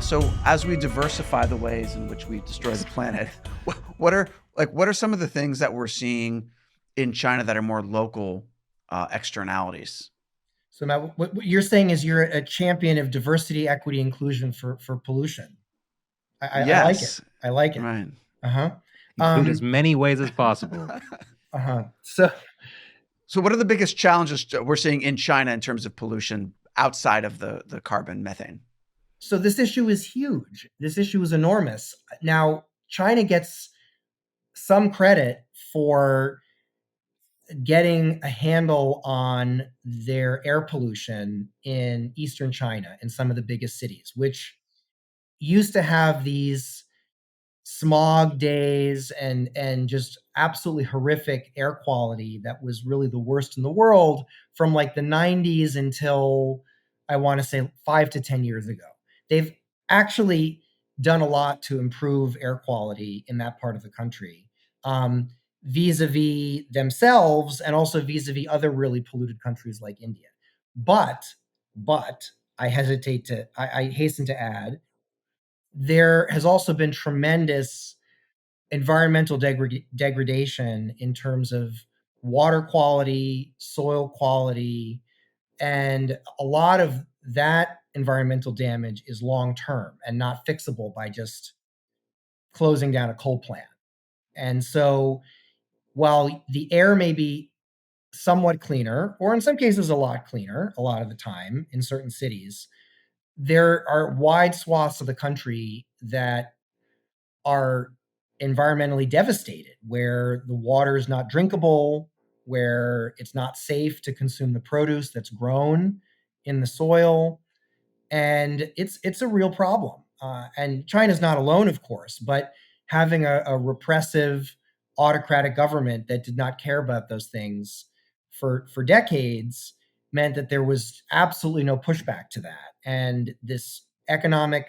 So as we diversify the ways in which we destroy the planet, what are some of the things that we're seeing in China that are more local externalities? So Matt, what you're saying is you're a champion of diversity, equity, inclusion for pollution. I like it. Yes, I like it. right. Uh-huh. Include as many ways as possible. Uh-huh. So So what are the biggest challenges we're seeing in China in terms of pollution outside of the carbon methane? so this issue is huge. This issue is enormous. Now, China gets some credit for getting a handle on their air pollution in eastern China in some of the biggest cities, which used to have these smog days and just absolutely horrific air quality that was really the worst in the world from like the 90s until I want to say 5 to 10 years ago. They've actually done a lot to improve air quality in that part of the country, vis-a-vis themselves and also vis-a-vis other really polluted countries like India. But I hasten to add, there has also been tremendous environmental degradation in terms of water quality, soil quality, and a lot of that environmental damage is long term and not fixable by just closing down a coal plant. And so while the air may be somewhat cleaner, or in some cases a lot cleaner a lot of the time in certain cities, there are wide swaths of the country that are environmentally devastated, where the water is not drinkable, where it's not safe to consume the produce that's grown in the soil, and it's a real problem. And China's not alone, of course, but having a repressive, autocratic government that did not care about those things for decades meant that there was absolutely no pushback to that, and this economic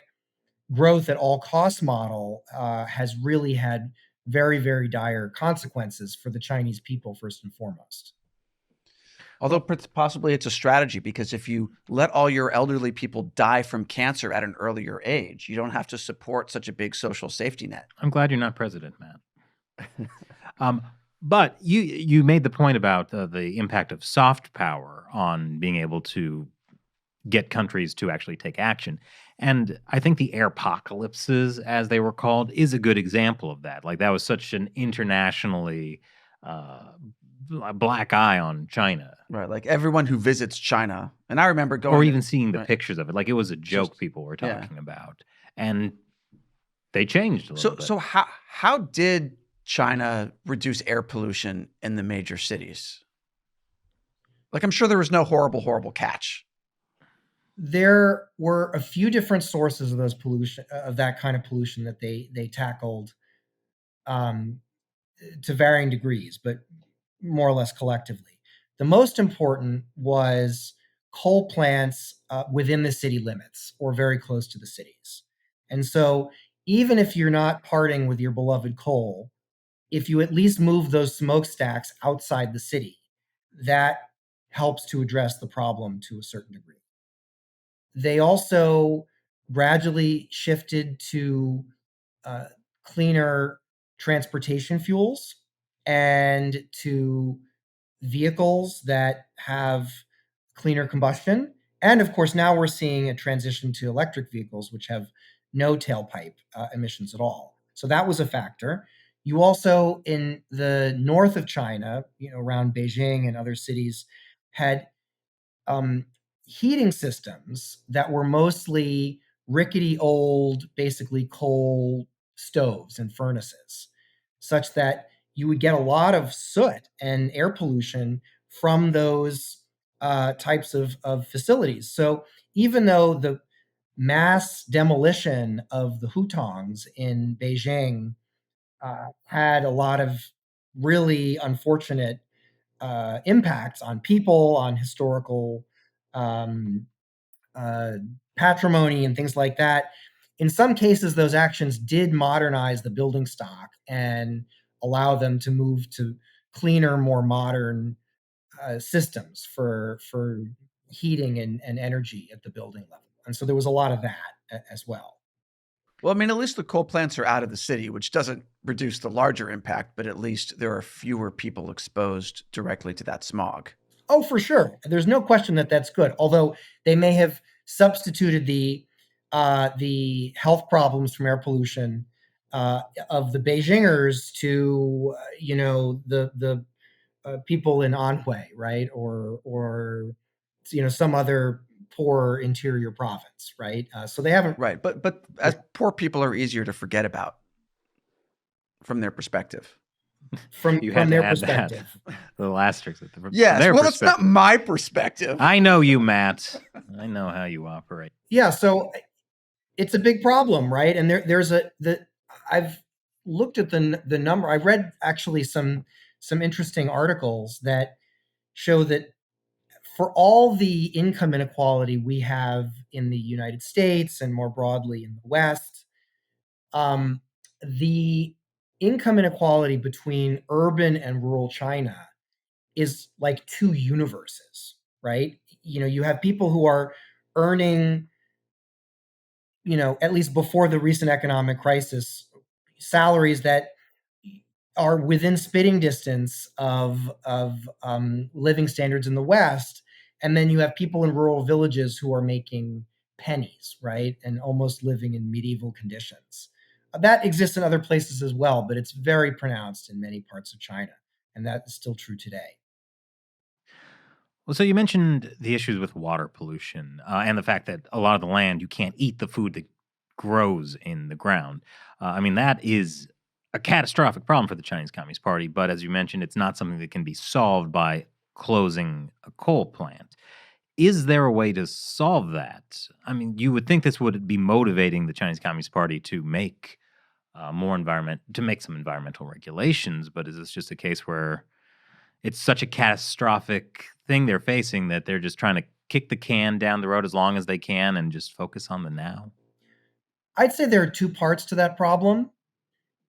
growth at all cost model has really had very, very dire consequences for the Chinese people, first and foremost. Although possibly it's a strategy, because if you let all your elderly people die from cancer at an earlier age, you don't have to support such a big social safety net. I'm glad you're not president, Matt. But you made the point about the impact of soft power on being able to get countries to actually take action. And I think the Airpocalypses, as they were called, is a good example of that. Like, that was such an internationally black eye on China. Right. Like everyone who visits China, and I remember going Or to- even seeing the right. pictures of it. Like, it was a joke people were talking about. And they changed a little bit. So how did China reduce air pollution in the major cities? Like, I'm sure there was no horrible catch. There were a few different sources of those pollution, of that kind of pollution that they tackled to varying degrees, but more or less collectively. The most important was coal plants within the city limits or very close to the cities. And so even if you're not parting with your beloved coal, if you at least move those smokestacks outside the city, that helps to address the problem to a certain degree. They also gradually shifted to cleaner transportation fuels and to vehicles that have cleaner combustion. And of course, now we're seeing a transition to electric vehicles, which have no tailpipe emissions at all. So that was a factor. You also, in the north of China, around Beijing and other cities, had heating systems that were mostly rickety old, basically coal stoves and furnaces, such that you would get a lot of soot and air pollution from those types of facilities. So even though the mass demolition of the hutongs in Beijing had a lot of really unfortunate impacts on people, on historical um, uh, patrimony, and things like that. In some cases, those actions did modernize the building stock and allow them to move to cleaner, more modern systems for heating and energy at the building level. And so there was a lot of that. as well. Well, I mean, at least the coal plants are out of the city, which doesn't reduce the larger impact, but at least there are fewer people exposed directly to that smog. Oh, for sure. There's no question that that's good. Although they may have substituted the health problems from air pollution of the Beijingers to the people in Anhui, right, or some other poor interior province, right? So they haven't. Right. But as poor people are easier to forget about from their perspective. From You had to their add perspective. that. The asterisk. From Yes. their Well, that's not perspective. my perspective. I know you, Matt. I know how you operate. Yeah, so it's a big problem, right? And I've looked at the number. I read actually some interesting articles that show that for all the income inequality we have in the United States and more broadly in the West, the income inequality between urban and rural China is like two universes, right? You have people who are earning, at least before the recent economic crisis, salaries that are within spitting distance of living standards in the West, and then you have people in rural villages who are making pennies, right, and almost living in medieval conditions. That exists in other places as well, but it's very pronounced in many parts of China, and that is still true today. Well, so you mentioned the issues with water pollution and the fact that a lot of the land, you can't eat the food that grows in the ground. I mean, that is a catastrophic problem for the Chinese Communist Party. But as you mentioned, it's not something that can be solved by closing a coal plant. Is there a way to solve that? I mean, you would think this would be motivating the Chinese Communist Party to make some environmental regulations. But is this just a case where it's such a catastrophic thing they're facing that they're just trying to kick the can down the road as long as they can and just focus on the now? I'd say there are two parts to that problem.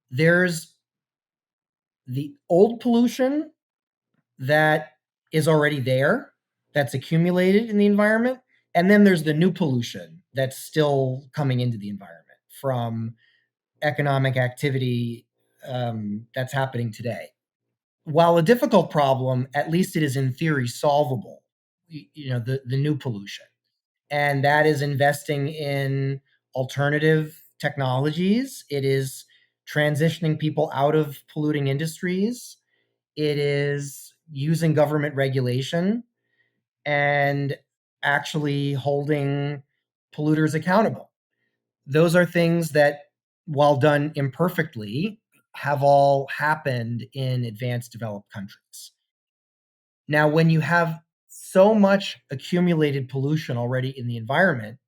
There's the old pollution that is already there, that's accumulated in the environment. And then there's the new pollution that's still coming into the environment from economic activity that's happening today. While a difficult problem, at least it is in theory solvable, the new pollution. And that is investing in alternative technologies. It is transitioning people out of polluting industries. It is using government regulation and actually holding polluters accountable. Those are things that, while done imperfectly, have all happened in advanced developed countries. Now, when you have so much accumulated pollution already in the environment,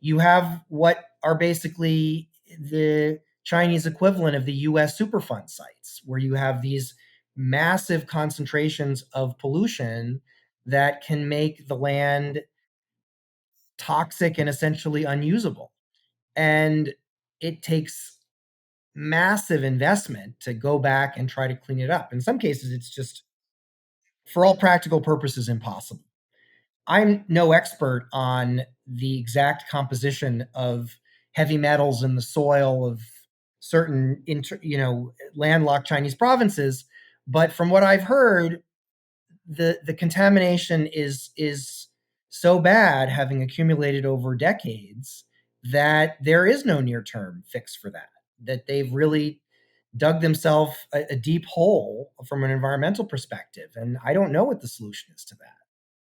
you have what are basically the Chinese equivalent of the US Superfund sites, where you have these massive concentrations of pollution that can make the land toxic and essentially unusable. And it takes massive investment to go back and try to clean it up. In some cases, it's just, for all practical purposes, impossible. I'm no expert on the exact composition of heavy metals in the soil of certain landlocked Chinese provinces, but from what I've heard, the contamination is so bad, having accumulated over decades, that there is no near-term fix for that. That they've really dug themselves a deep hole from an environmental perspective, and I don't know what the solution is to that.